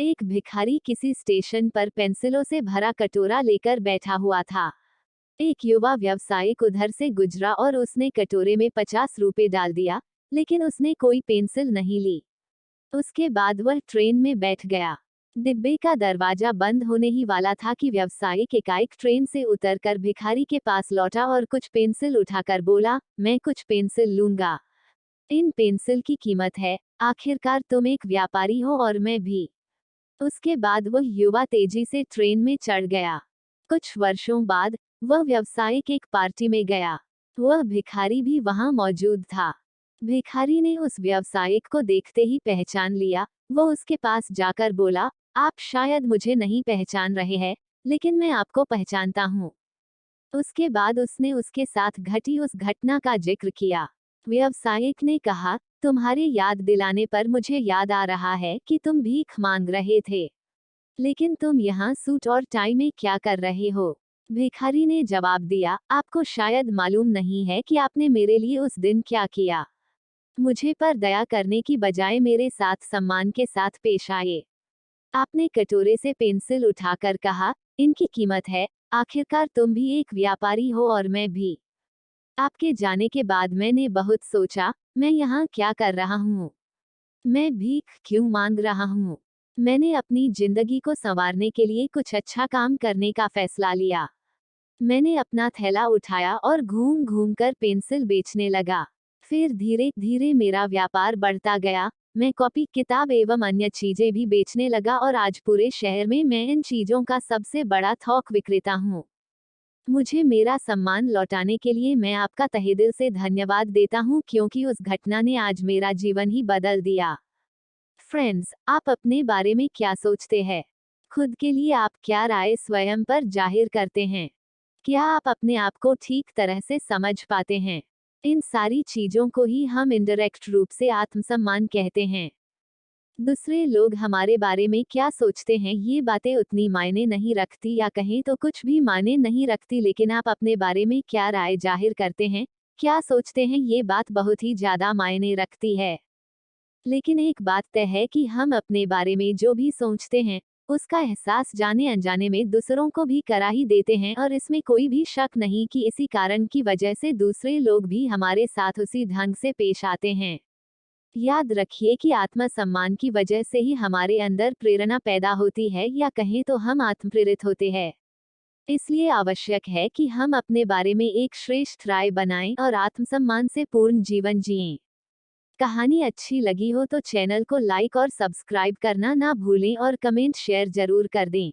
एक भिखारी किसी स्टेशन पर पेंसिलों से भरा कटोरा लेकर बैठा हुआ था। एक युवा व्यवसायिक उधर से गुजरा और उसने कटोरे में 50 रुपए डाल दिया, लेकिन उसने कोई पेंसिल नहीं ली। उसके बाद वह ट्रेन में बैठ गया। डिब्बे का दरवाजा बंद होने ही वाला था कि व्यवसायिक एकाएक ट्रेन से उतरकर भिखारी के पास लौटा और कुछ पेंसिल उठाकर बोला, मैं कुछ पेंसिल लूंगा। इन पेंसिल की कीमत है, आखिरकार तुम एक व्यापारी हो और मैं भी। उसके बाद वह युवा तेजी से ट्रेन में चढ़ गया। कुछ वर्षों बाद वह व्यवसायिक एक पार्टी में गया। वह भिखारी भी वहां मौजूद था। भिखारी ने उस व्यवसायिक को देखते ही पहचान लिया। वह उसके पास जाकर बोला, आप शायद मुझे नहीं पहचान रहे हैं, लेकिन मैं आपको पहचानता हूँ। उसके बाद उसने उसके साथ घटी उस घटना का जिक्र किया। व्यवसायिक ने कहा, तुम्हारी याद दिलाने पर मुझे याद आ रहा है कि तुम भीख मांग रहे थे, लेकिन तुम यहाँ सूट और टाई में क्या कर रहे हो? भिखारी ने जवाब दिया, आपको शायद मालूम नहीं है कि आपने मेरे लिए उस दिन क्या किया। मुझे पर दया करने की बजाय मेरे साथ सम्मान के साथ पेश आए। आपने कटोरे से पेंसिल उठाकर कहा, इनकी कीमत है, आखिरकार तुम भी एक व्यापारी हो और मैं भी। आपके जाने के बाद मैंने बहुत सोचा, मैं यहाँ क्या कर रहा हूँ? मैं भीख क्यों मांग रहा हूँ? मैंने अपनी जिंदगी को संवारने के लिए कुछ अच्छा काम करने का फैसला लिया। मैंने अपना थैला उठाया और घूम घूम कर पेंसिल बेचने लगा। फिर धीरे धीरे मेरा व्यापार बढ़ता गया। मैं कॉपी किताब एवं अन्य चीजें भी बेचने लगा और आज पूरे शहर में मैं इन चीजों का सबसे बड़ा थोक विक्रेता हूँ। मुझे मेरा सम्मान लौटाने के लिए मैं आपका तहे दिल से धन्यवाद देता हूँ, क्योंकि उस घटना ने आज मेरा जीवन ही बदल दिया। फ्रेंड्स, आप अपने बारे में क्या सोचते हैं? खुद के लिए आप क्या राय स्वयं पर जाहिर करते हैं? क्या आप अपने आप को ठीक तरह से समझ पाते हैं? इन सारी चीजों को ही हम इनडायरेक्ट रूप से आत्मसम्मान कहते हैं। दूसरे लोग हमारे बारे में क्या सोचते हैं, ये बातें उतनी मायने नहीं रखती, या कहें तो कुछ भी मायने नहीं रखती, लेकिन आप अपने बारे में क्या राय जाहिर करते हैं, क्या सोचते हैं, ये बात बहुत ही ज्यादा मायने रखती है। लेकिन एक बात तय है कि हम अपने बारे में जो भी सोचते हैं, उसका एहसास जाने अनजाने में दूसरों को भी करा ही देते हैं, और इसमें कोई भी शक नहीं कि इसी कारण की वजह से दूसरे लोग भी हमारे साथ उसी ढंग से पेश आते हैं। याद रखिए कि आत्मसम्मान की वजह से ही हमारे अंदर प्रेरणा पैदा होती है, या कहें तो हम आत्मप्रेरित होते हैं। इसलिए आवश्यक है कि हम अपने बारे में एक श्रेष्ठ राय बनाएं और आत्मसम्मान से पूर्ण जीवन जिएं। कहानी अच्छी लगी हो तो चैनल को लाइक और सब्सक्राइब करना ना भूलें और कमेंट शेयर जरूर कर दें।